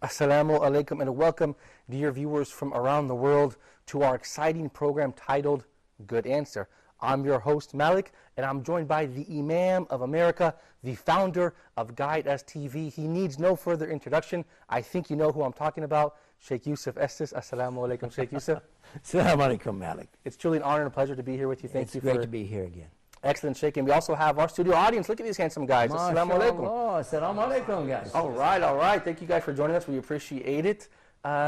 Assalamu alaikum and welcome, dear viewers from around the world, to our exciting program titled Good Answer. I'm your host Malik, and I'm joined by the Imam of America, the founder of Guide Us TV. He needs no further introduction. I think you know who I'm talking about, Sheikh Yousef Estes. Assalamu alaikum, Sheikh Yousef. Assalamu alaikum, Malik. It's truly an honor and a pleasure to be here with you. Thank you. It's great to be here again. Excellent, Sheikh. And we also have our studio audience. Look at these handsome guys. Assalamu alaikum. Assalamu alaikum, guys. All right. Thank you guys for joining us. We appreciate it.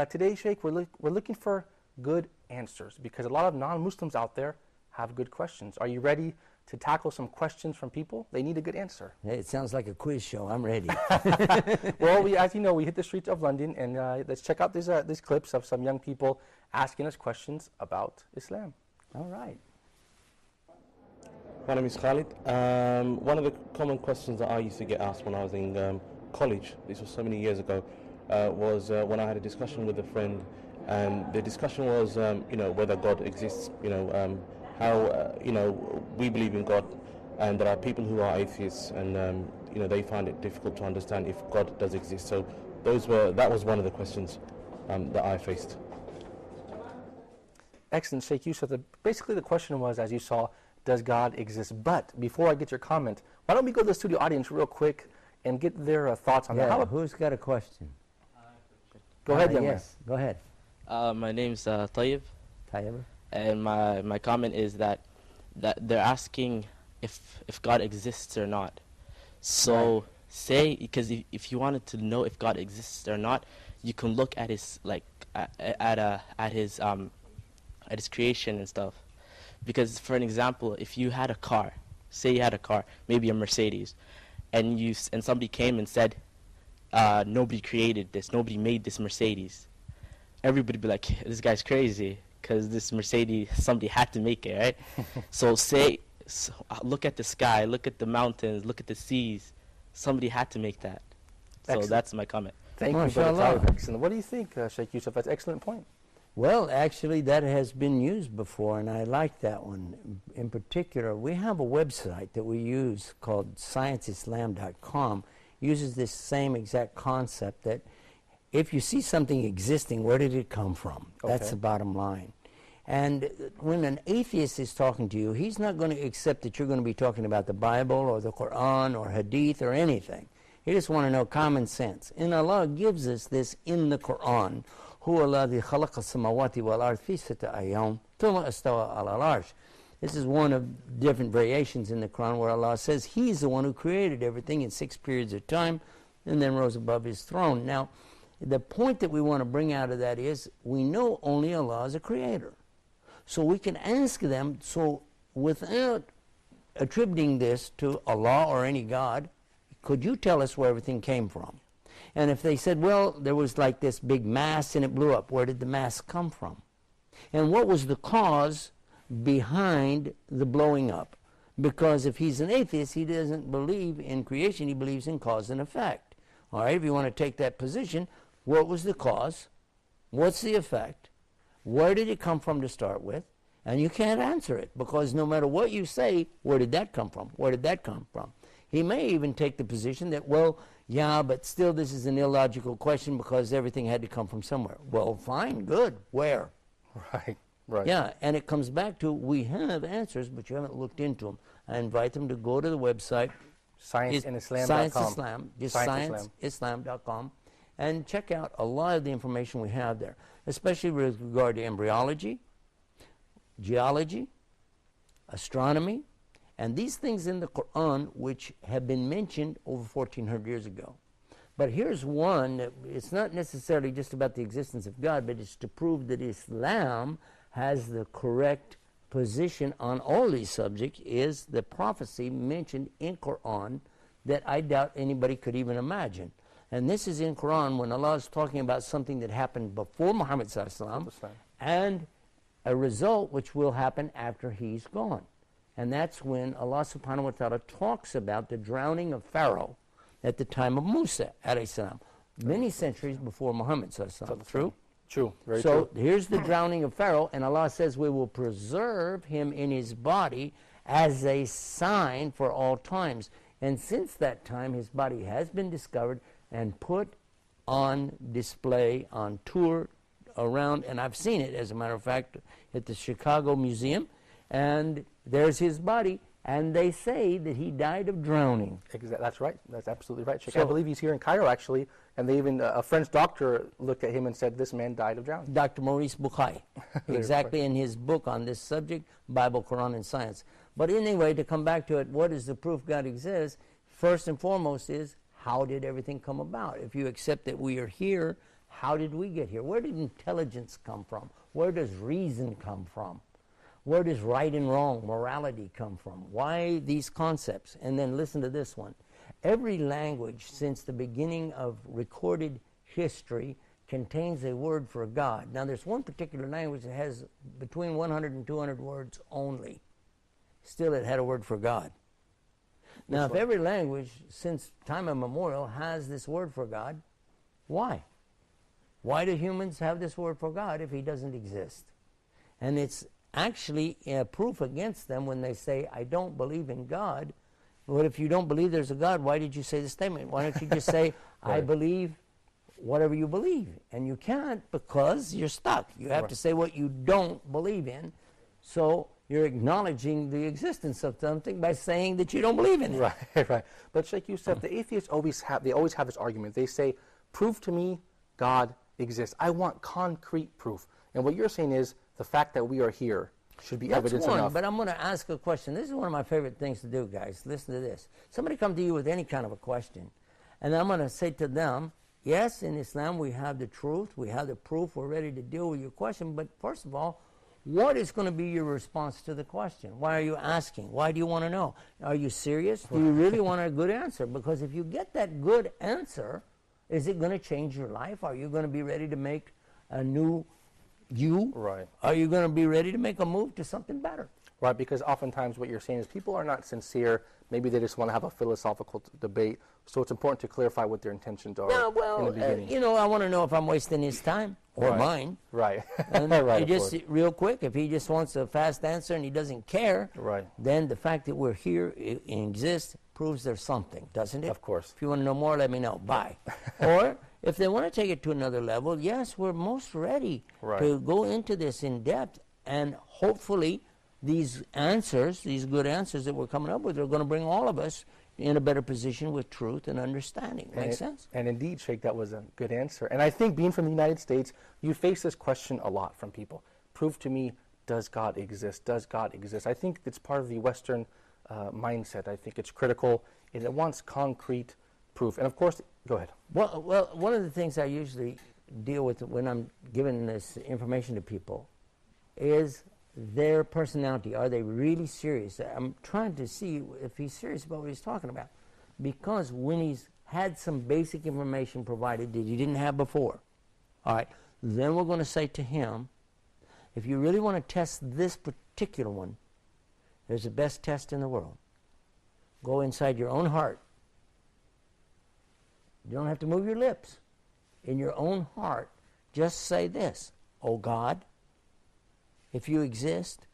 Today, Sheikh, we're looking for good answers because a lot of non-Muslims out there have good questions. Are you ready to tackle some questions from people? They need a good answer. Hey, it sounds like a quiz show. I'm ready. Well, as you know, we hit the streets of London, and let's check out these clips of some young people asking us questions about Islam. All right. My name is Khalid. One of the common questions that I used to get asked when I was in college, this was so many years ago, was when I had a discussion with a friend, and the discussion was, whether God exists, how, we believe in God, and there are people who are atheists, and, they find it difficult to understand if God does exist. So that was one of the questions that I faced. Excellent, Sheikh Yousef. Basically, the question was, as you saw, does God exist? But before I get your comment, why don't we go to the studio audience real quick and get their thoughts on that? Who's got a question? Go ahead, young Yes, go ahead. My name's Tayyib. Tayyib. And my comment is that they're asking if God exists or not. So Right. say, because if you wanted to know if God exists or not, you can look at his at his creation and stuff. Because for an example, if you had a car, say you had a car, maybe a Mercedes, and somebody came and said, nobody created this, nobody made this Mercedes, everybody would be like, this guy's crazy, because this Mercedes, somebody had to make it, right? So look at the sky, look at the mountains, look at the seas, somebody had to make that. Excellent. So that's my comment. Thank you, Brother Tayyib. Excellent. What do you think, Sheikh Yousef? That's an excellent point. Well, actually, that has been used before, and I like that one. In particular, we have a website that we use called scienceislam.com. Uses this same exact concept that if you see something existing, where did it come from? Okay. That's the bottom line. And when an atheist is talking to you, he's not going to accept that you're going to be talking about the Bible or the Quran or Hadith or anything. He just want to know common sense. And Allah gives us this in the Quran. هو الذي خلق السماوات والأرض في ستة أيام ثم استوى على العرش. This is one of different variations in the Quran where Allah says He's the one who created everything in 6 periods of time and then rose above His throne. Now, the point that we want to bring out of that is we know only Allah is a creator. So we can ask them, so without attributing this to Allah or any God, could you tell us where everything came from? And if they said, well, there was like this big mass and it blew up, where did the mass come from? And what was the cause behind the blowing up? Because if he's an atheist, he doesn't believe in creation, he believes in cause and effect. All right, if you want to take that position, what was the cause? What's the effect? Where did it come from to start with? And you can't answer it, because no matter what you say, where did that come from? Where did that come from? He may even take the position that, well, yeah, but still this is an illogical question because everything had to come from somewhere. Well, fine, good. Where? Right. Yeah, and it comes back to we have answers, but you haven't looked into them. I invite them to go to the website. ScienceInIslam.com. ScienceIslam.com, and check out a lot of the information we have there, especially with regard to embryology, geology, astronomy, and these things in the Quran which have been mentioned over 1,400 years ago. But here's one that it's not necessarily just about the existence of God, but it's to prove that Islam has the correct position on all these subjects, is the prophecy mentioned in Quran that I doubt anybody could even imagine. And this is in Quran when Allah is talking about something that happened before Muhammad ﷺ and a result which will happen after he's gone. And that's when Allah subhanahu wa ta'ala talks about the drowning of Pharaoh at the time of Musa alayhi salam, many centuries before Muhammad sallallahu alaihi wasallam. True? True, very so true. Here's the drowning of Pharaoh, and Allah says we will preserve him in his body as a sign for all times. And since that time, his body has been discovered and put on display, on tour around, and I've seen it, as a matter of fact, at the Chicago Museum, and there's his body, and they say that he died of drowning. That's right. That's absolutely right, Sheikh. So- I believe he's here in Cairo, actually, and they even, a French doctor looked at him and said, this man died of drowning. Dr. Maurice Bucaille, Very exactly in his book on this subject, Bible, Quran, and Science. But anyway, to come back to it, what is the proof God exists? First and foremost is, how did everything come about? If you accept that we are here, how did we get here? Where did intelligence come from? Where does reason come from? Where does right and wrong, morality come from? Why these concepts? And then listen to this one. Every language since the beginning of recorded history contains a word for God. Now there's one particular language that has between 100 and 200 words only. Still it had a word for God. Now if every language since time immemorial has this word for God, why? Why do humans have this word for God if he doesn't exist? And it's actually proof against them when they say, I don't believe in God. But if you don't believe there's a God, why did you say the statement? Why don't you just say, I believe whatever you believe? And you can't, because you're stuck. You have to say what you don't believe in. So you're acknowledging the existence of something by saying that you don't believe in it. Right, right. But Sheikh Yousef, the atheists always have this argument. They say, prove to me God exists. I want concrete proof. And what you're saying is, the fact that we are here should be evidence one, enough. But I'm going to ask a question. This is one of my favorite things to do, guys. Listen to this. Somebody come to you with any kind of a question, and I'm going to say to them, yes, in Islam we have the truth, we have the proof, we're ready to deal with your question, but first of all, what is going to be your response to the question? Why are you asking? Why do you want to know? Are you serious? Do you really want a good answer? Because if you get that good answer, is it going to change your life? Are you going to be ready to make a new you? Right. Are you going to be ready to make a move to something better? Right, because oftentimes what you're saying is people are not sincere. Maybe they just want to have a philosophical debate. So it's important to clarify what their intentions are in the beginning. You know, I want to know if I'm wasting his time or mine. Right. And Right, you of just course. real quick, if he just wants a fast answer and he doesn't care, Right. then the fact that we're here and exists proves there's something, doesn't it? Of course. If you want to know more, let me know. Bye. Or if they want to take it to another level, yes, we're most ready to go into this in depth, and hopefully these answers, these good answers that we're coming up with, are going to bring all of us in a better position with truth and understanding. Make sense? And indeed, Sheikh, that was a good answer. And I think being from the United States, you face this question a lot from people. Prove to me, does God exist? Does God exist? I think it's part of the Western mindset. I think it's critical, and it wants concrete proof. And of course, go ahead. Well, one of the things I usually deal with when I'm giving this information to people is their personality. Are they really serious? I'm trying to see if he's serious about what he's talking about. Because when he's had some basic information provided that he didn't have before, all right, then we're going to say to him, if you really want to test this particular one, there's the best test in the world. Go inside your own heart. You don't have to move your lips. In your own heart, just say this, oh God, if you exist,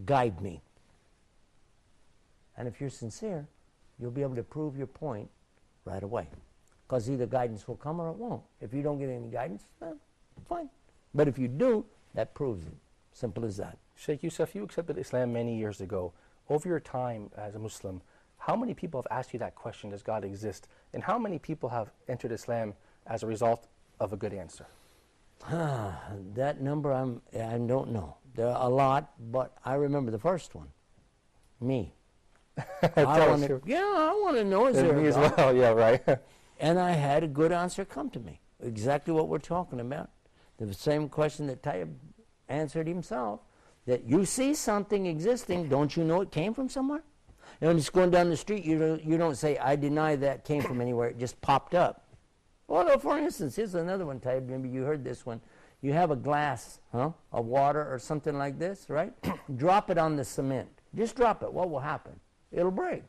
guide me. And if you're sincere, you'll be able to prove your point right away. Because either guidance will come or it won't. If you don't get any guidance, well, fine. But if you do, that proves it. Simple as that. Sheikh Yousef, you accepted Islam many years ago. Over your time as a Muslim, how many people have asked you that question, does God exist? And how many people have entered Islam as a result of a good answer? That number, I don't know. There are a lot, but I remember the first one. Me. I want to know, is there me a as God? well, yeah, right. And I had a good answer come to me. Exactly what we're talking about. The same question that Tayyip answered himself, that you see something existing, don't you know it came from somewhere? You know, just going down the street, you don't say, I deny that came from anywhere, it just popped up. Well, no, for instance, here's another one, Tayyip, maybe you heard this one. You have a glass of water or something like this, right? Drop it on the cement. Just drop it. What will happen? It'll break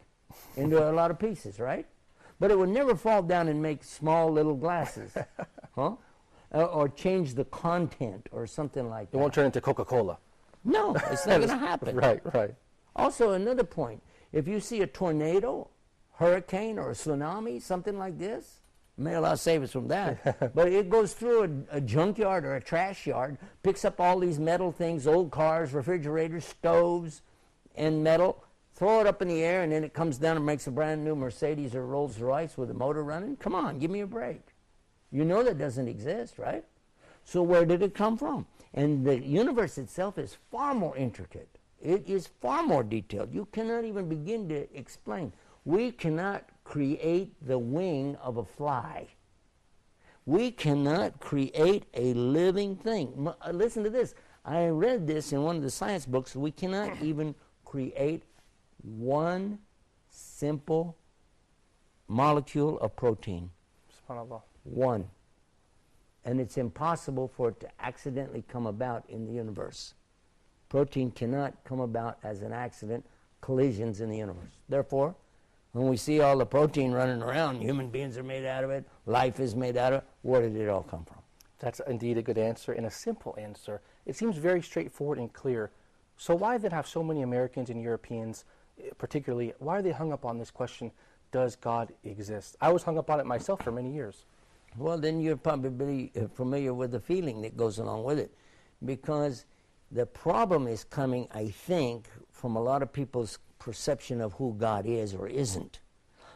into a lot of pieces, right? But it would never fall down and make small little glasses, or change the content or something like that. It won't turn into Coca-Cola. No, it's not going to happen. Right. Also, another point. If you see a tornado, hurricane, or a tsunami, something like this, May Allah save us from that. But it goes through a junkyard or a trash yard, picks up all these metal things, old cars, refrigerators, stoves, and metal, throw it up in the air, and then it comes down and makes a brand new Mercedes or Rolls Royce with a motor running. Come on, give me a break. You know that doesn't exist, right? So where did it come from? And the universe itself is far more intricate. It is far more detailed. You cannot even begin to explain. We cannot create the wing of a fly. We cannot create a living thing. Listen to this. I read this in one of the science books. We cannot even create one simple molecule of protein. SubhanAllah. One. And it's impossible for it to accidentally come about in the universe. Protein cannot come about as an accident, collisions in the universe. Therefore, when we see all the protein running around, human beings are made out of it, life is made out of it, where did it all come from? That's indeed a good answer and a simple answer. It seems very straightforward and clear. So why then have so many Americans and Europeans, particularly, why are they hung up on this question, does God exist? I was hung up on it myself for many years. Well, then you're probably familiar with the feeling that goes along with it. Because the problem is coming, I think, from a lot of people's perception of who God is or isn't.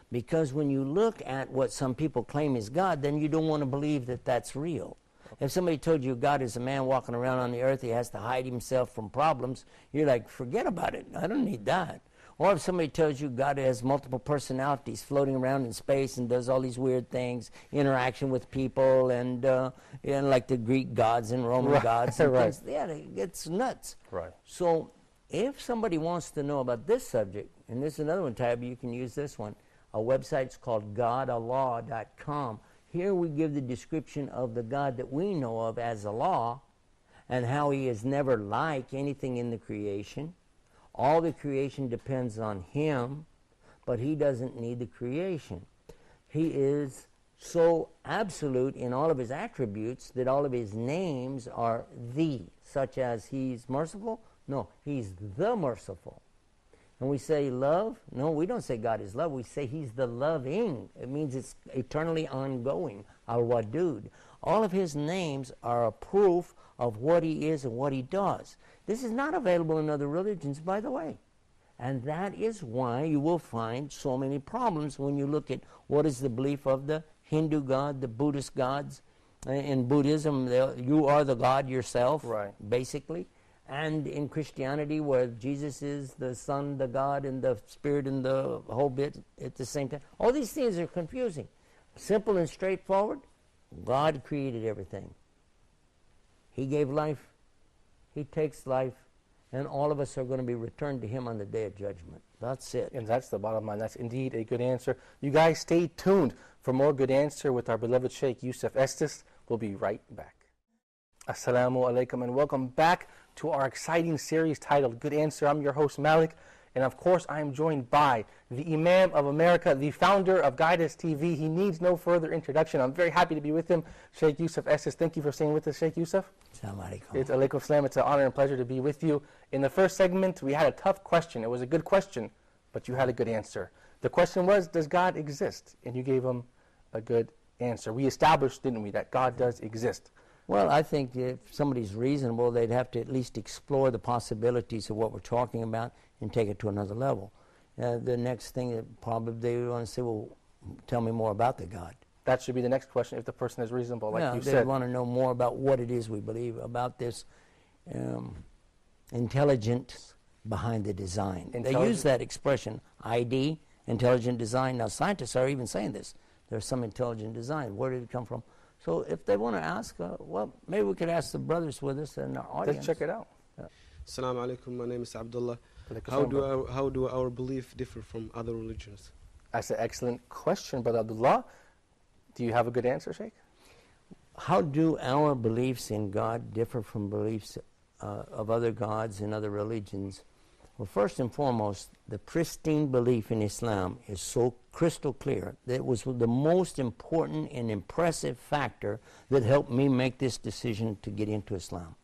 Because when you look at what some people claim is God, then you don't want to believe that that's real. If somebody told you God is a man walking around on the earth, he has to hide himself from problems, you're like, forget about it. I don't need that. Or if somebody tells you God has multiple personalities floating around in space and does all these weird things, interaction with people and like the Greek gods and Roman gods and things, yeah, it's nuts. Right. So if somebody wants to know about this subject, and this is another one, Tab, you can use this one. Our website's called godallah.com. Here we give the description of the God that we know of as Allah and how he is never like anything in the creation. All the creation depends on him, but he doesn't need the creation. He is so absolute in all of his attributes that all of his names are the, such as he's merciful. No, he's the merciful. And we say love. No, we don't say God is love. We say he's the loving. It means it's eternally ongoing. Al-Wadud. All of his names are a proof of what he is and what he does. This is not available in other religions, by the way. And that is why you will find so many problems when you look at what is the belief of the Hindu God, the Buddhist gods. In Buddhism, you are the God yourself, basically. And in Christianity, where Jesus is the Son, the God, and the Spirit, and the whole bit at the same time. All these things are confusing. Simple and straightforward. God created everything. He gave life. He takes life. And all of us are going to be returned to him on the day of judgment. That's it. And that's the bottom line. That's indeed a good answer. You guys stay tuned for more Good Answer with our beloved Sheikh Yousef Estes. We'll be right back. Assalamu alaikum and welcome back to our exciting series titled Good Answer. I'm your host Malik, and of course I am joined by the Imam of America, the founder of Huda TV. He needs no further introduction. I'm very happy to be with him, Sheikh Yousef Estes. Thank you for staying with us, Sheikh Yousef. Assalamu alaikum. It's alaikum salam. It's an honor and pleasure to be with you. In the first segment, we had a tough question. It was a good question, but you had a good answer. The question was, does God exist? And you gave him a good answer. We established, didn't we, that God does exist. Well, I think if somebody's reasonable, they'd have to at least explore the possibilities of what we're talking about and take it to another level. The next thing that probably they want to say, well, tell me more about the God. That should be the next question if the person is reasonable, like you said. They want to know more about what it is we believe, about this intelligence behind the design. They use that expression, ID, intelligent design. Now, scientists are even saying this. There's some intelligent design. Where did it come from? So if they want to ask, well, maybe we could ask the brothers with us and our audience. Let's check it out. Assalamu alaikum, my name is Abdullah. How do our belief differ from other religions? That's an excellent question, Brother Abdullah. Do you have a good answer, Sheikh? How do our beliefs in God differ from beliefs of other gods and other religions? Well, first and foremost, the pristine belief in Islam is so crystal clear that it was the most important and impressive factor that helped me make this decision to get into Islam.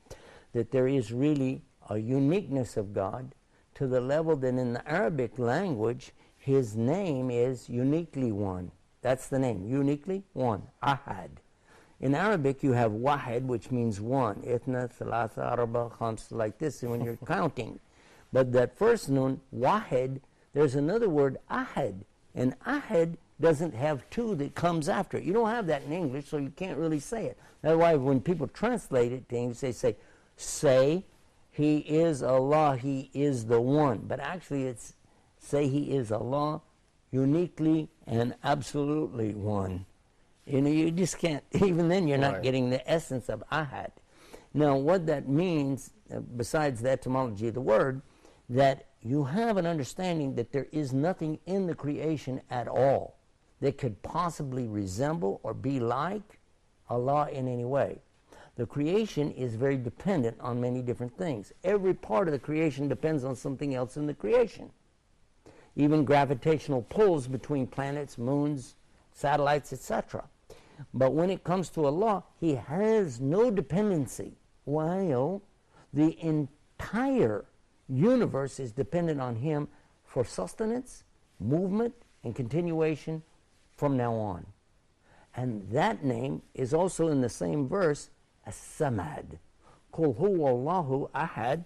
That there is really a uniqueness of God to the level that in the Arabic language, his name is uniquely one. That's the name, uniquely one, ahad. In Arabic, you have wahid, which means one. Ithna, thalatha, arba, khams, like this when you're counting. But that first nun, wahid, there's another word, ahad. And ahad doesn't have two that comes after it. You don't have that in English, so you can't really say it. That's why when people translate it to English, they say, He is Allah, He is the one. But actually it's, say He is Allah, uniquely and absolutely one. You know, you just can't, even then you're not getting the essence of ahad. Now what that means, besides the etymology of the word, that you have an understanding that there is nothing in the creation at all that could possibly resemble or be like Allah in any way. The creation is very dependent on many different things. Every part of the creation depends on something else in the creation. Even gravitational pulls between planets, moons, satellites, etc. But when it comes to Allah, He has no dependency, while the entire universe is dependent on Him for sustenance, movement, and continuation from now on. And that name is also in the same verse, As-Samad. Qul huwa Allahu ahad,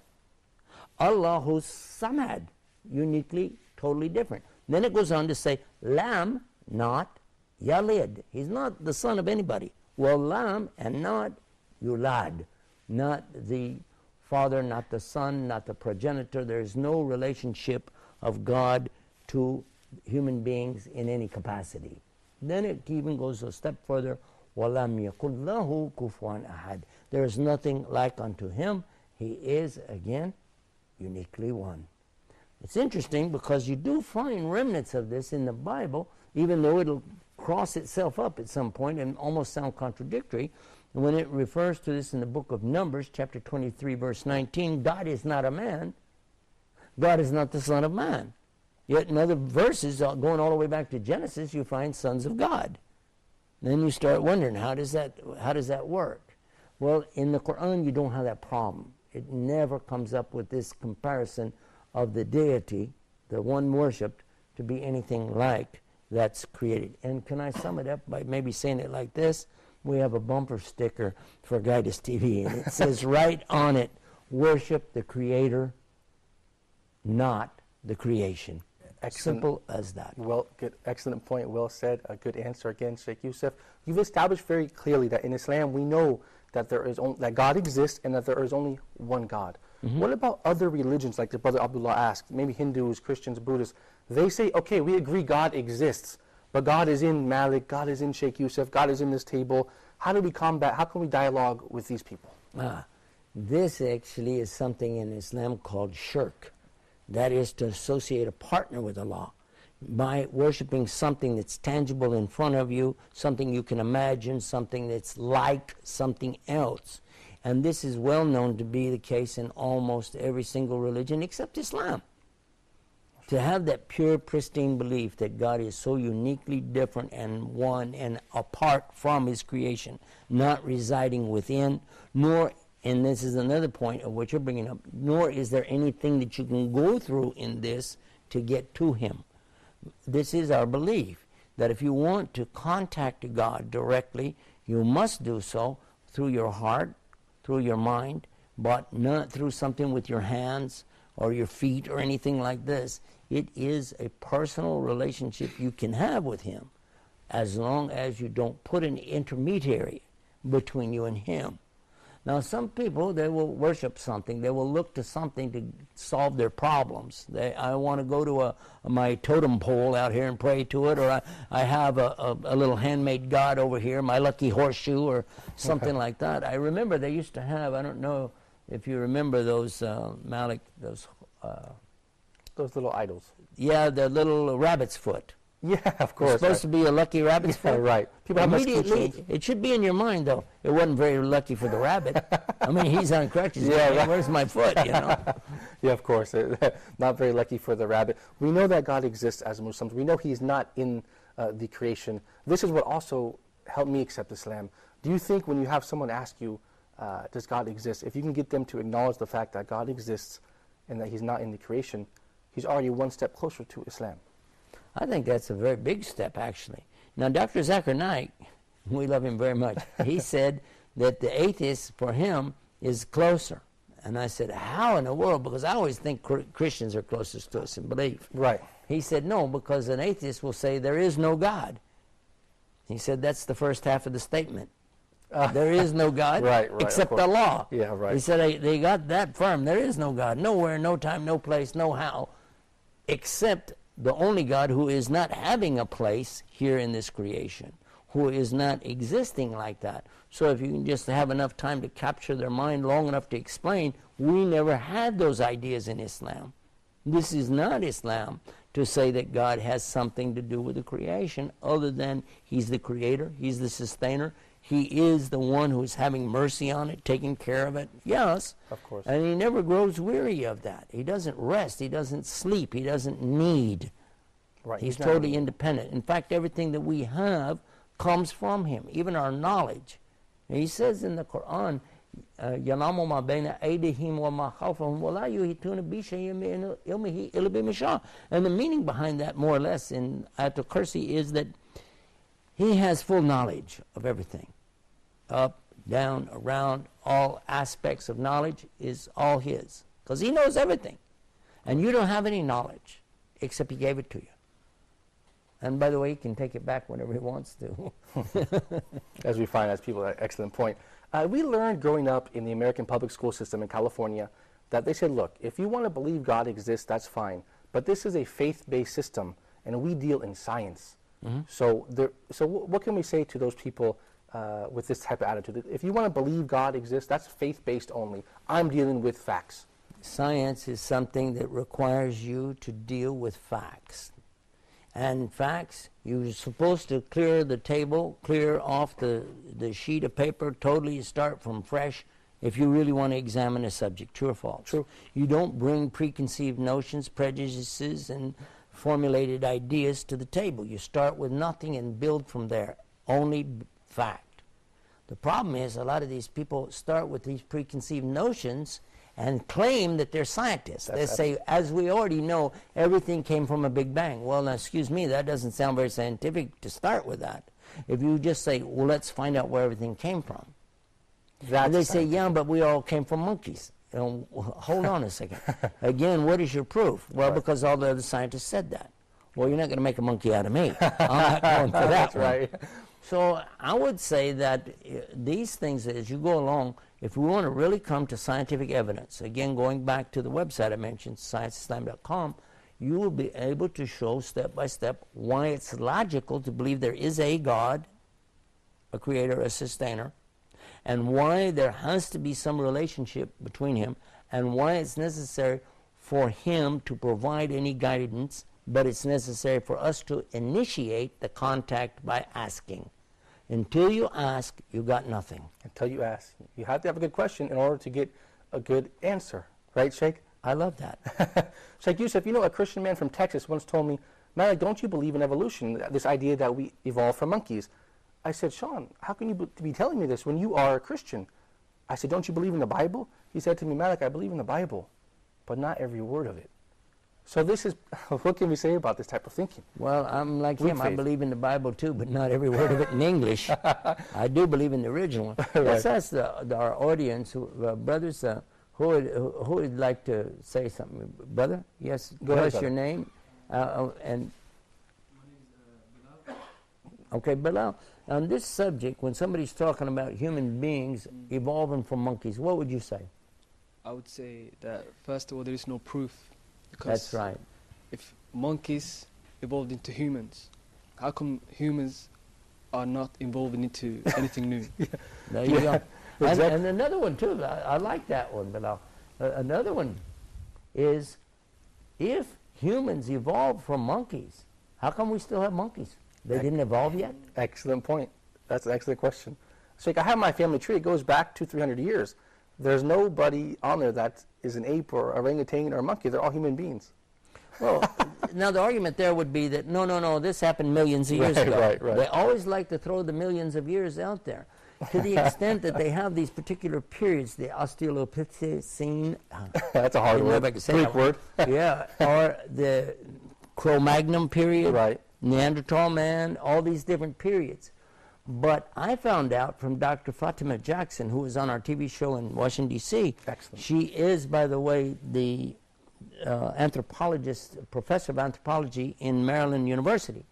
Allahu samad. Uniquely, totally different. Then it goes on to say, Lam, not Yalid. He's not the son of anybody. Well, Lam, and not Yulad. Not the father, not the son, not the progenitor. There is no relationship of God to human beings in any capacity. Then it even goes a step further, وَلَمْ يَكُنْ لَهُ كُفُوًا أَحَدٌ. There is nothing like unto Him. He is, again, uniquely one. It's interesting because you do find remnants of this in the Bible, even though it'll cross itself up at some point and almost sound contradictory. And when it refers to this in the book of Numbers, chapter 23, verse 19, God is not a man. God is not the son of man. Yet in other verses, going all the way back to Genesis, you find sons of God. Then you start wondering, how does that work? Well, in the Quran, you don't have that problem. It never comes up with this comparison of the deity, the one worshipped, to be anything like that's created. And can I sum it up by maybe saying it like this? We have a bumper sticker for Guidus TV, and it says right on it, worship the Creator, not the creation. Excellent. Simple as that. Well, good, excellent point, well said. A good answer again, Sheikh Yousef. You've established very clearly that in Islam we know that that God exists and that there is only one God. Mm-hmm. What about other religions, like the brother Abdullah asked, maybe Hindus, Christians, Buddhists? They say, okay, we agree God exists, but God is in Malik, God is in Sheikh Yousef, God is in this table. How do we combat, how can we dialogue with these people? This actually is something in Islam called shirk. That is to associate a partner with Allah by worshiping something that's tangible in front of you, something you can imagine, something that's like something else. And this is well known to be the case in almost every single religion except Islam. To have that pure, pristine belief that God is so uniquely different and one and apart from His creation, not residing within, nor, and this is another point of what you're bringing up, nor is there anything that you can go through in this to get to Him. This is our belief, that if you want to contact God directly, you must do so through your heart, through your mind, but not through something with your hands or your feet or anything like this. It is a personal relationship you can have with Him as long as you don't put an intermediary between you and Him. Now, some people, they will worship something. They will look to something to solve their problems. I want to go to my totem pole out here and pray to it, or I have a little handmade god over here, my lucky horseshoe, or something like that. I remember they used to have, I don't know if you remember those, Malik, those little idols. Yeah, the little rabbit's foot. Yeah, of course. It's supposed to be a lucky rabbit's foot. Right. People have immediately, it should be in your mind, though. It wasn't very lucky for the rabbit. I mean, he's on crutches. Yeah, right. Where's my foot, you know? Yeah, of course. Not very lucky for the rabbit. We know that God exists as Muslims. We know He's not in the creation. This is what also helped me accept Islam. Do you think when you have someone ask you, does God exist, if you can get them to acknowledge the fact that God exists and that He's not in the creation, He's already one step closer to Islam? I think that's a very big step, actually. Now, Dr. Zakir Naik, we love him very much, he said that the atheist, for him, is closer. And I said, how in the world? Because I always think Christians are closest to us in belief. Right. He said, no, because an atheist will say there is no God. He said that's the first half of the statement. There is no God except Allah. Yeah, right. He said they got that firm. There is no God. Nowhere, no time, no place, no how, except the only God who is not having a place here in this creation, who is not existing like that. So if you can just have enough time to capture their mind long enough to explain, we never had those ideas in Islam. This is not Islam to say that God has something to do with the creation other than He's the creator, He's the sustainer, He is the one who's having mercy on it, taking care of it. Yes. Of course. And He never grows weary of that. He doesn't rest. He doesn't sleep. He doesn't need. Right. He's totally independent. In fact, everything that we have comes from Him, even our knowledge. And He says in the Quran, يَنَامُ مَا بَيْنَ أَيْدِهِمْ وَمَا خَلْفَهُمْ وَلَا يُحِيطُونَ بِشَيْءٍ مِنْ عِلْمِهِ إِلَّا بِمَا شَاءَ. And the meaning behind that, more or less, in Ayatul Kursi is that He has full knowledge of everything. Up, down, around, all aspects of knowledge is all His. Because He knows everything. And you don't have any knowledge, except He gave it to you. And by the way, He can take it back whenever He wants to. As we find as people, excellent point. We learned growing up in the American public school system in California that they said, look, if you want to believe God exists, that's fine. But this is a faith-based system, and we deal in science. Mm-hmm. So what can we say to those people with this type of attitude? If you want to believe God exists, that's faith-based only. I'm dealing with facts. Science is something that requires you to deal with facts. And facts, you're supposed to clear the table, clear off the sheet of paper, totally start from fresh if you really want to examine a subject, true or false. True. You don't bring preconceived notions, prejudices, and formulated ideas to the table. You start with nothing and build from there, only fact. The problem is a lot of these people start with these preconceived notions and claim that they're scientists. They say, as we already know, everything came from a Big Bang. Well, now, excuse me, that doesn't sound very scientific to start with that. If you just say, well, let's find out where everything came from. And they say, yeah, but we all came from monkeys. You know, hold on a second. Again, what is your proof? Well, because all the other scientists said that. Well, you're not going to make a monkey out of me. I'm not going for that. That's one. right. So I would say that these things, as you go along, if we want to really come to scientific evidence, again, going back to the website I mentioned, scienceislam.com, you will be able to show step by step why it's logical to believe there is a God, a creator, a sustainer, and why there has to be some relationship between Him, and why it's necessary for Him to provide any guidance, but it's necessary for us to initiate the contact by asking. Until you ask, you got nothing. Until you ask. You have to have a good question in order to get a good answer. Right, Sheikh? I love that. Sheikh Yousef, you know, a Christian man from Texas once told me, Malik, don't you believe in evolution, this idea that we evolved from monkeys? I said, Sean, how can you be telling me this when you are a Christian? I said, don't you believe in the Bible? He said to me, Malik, I believe in the Bible, but not every word of it. So this is, what can we say about this type of thinking? Well, I'm like him. I believe in the Bible too, but not every word of it in English. I do believe in the original. Right. Let's ask our audience, brothers, who would like to say something? Brother? Yes, Go ahead, your name. And okay, Bilal, on this subject, when somebody's talking about human beings evolving from monkeys, what would you say? I would say that, first of all, there is no proof. That's right. If monkeys evolved into humans, how come humans are not evolving into anything new? There you go. And another one too, I like that one, but another one is, if humans evolved from monkeys, how come we still have monkeys? They didn't evolve yet? Excellent point. That's an excellent question. Sheikh, I have my family tree. It goes back 200-300 years. There's nobody on there that is an ape or orangutan or a monkey. They're all human beings. Well, now the argument there would be that, no, this happened millions of years ago. Right. They always like to throw the millions of years out there, to the extent that they have these particular periods, the Australopithecine. That's a hard word. Greek word. Yeah, or the Cro-Magnon period. Right. Neanderthal man, all these different periods. But I found out from Dr. Fatima Jackson, who was on our TV show in Washington, D.C. Excellent. She is, by the way, the anthropologist, professor of anthropology in Maryland University.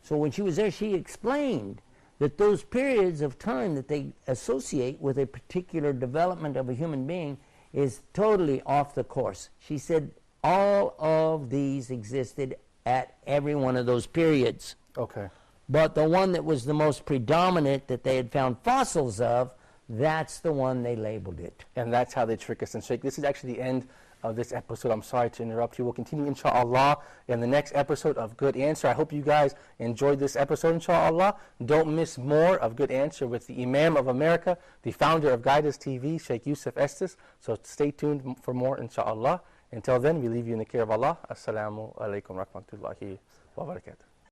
So when she was there, she explained that those periods of time that they associate with a particular development of a human being is totally off the course. She said all of these existed at every one of those periods. Okay. But the one that was the most predominant that they had found fossils of, that's the one they labeled it. And that's how they trick us. And Sheikh, this is actually the end of this episode. I'm sorry to interrupt you. We'll continue, inshallah, in the next episode of Good Answer. I hope you guys enjoyed this episode, inshallah. Don't miss more of Good Answer with the Imam of America, the founder of Huda TV, Sheikh Yousef Estes. So stay tuned for more, inshallah. Until then, we leave you in the care of Allah. Assalamu alaikum rahmatullahi wa barakatuh.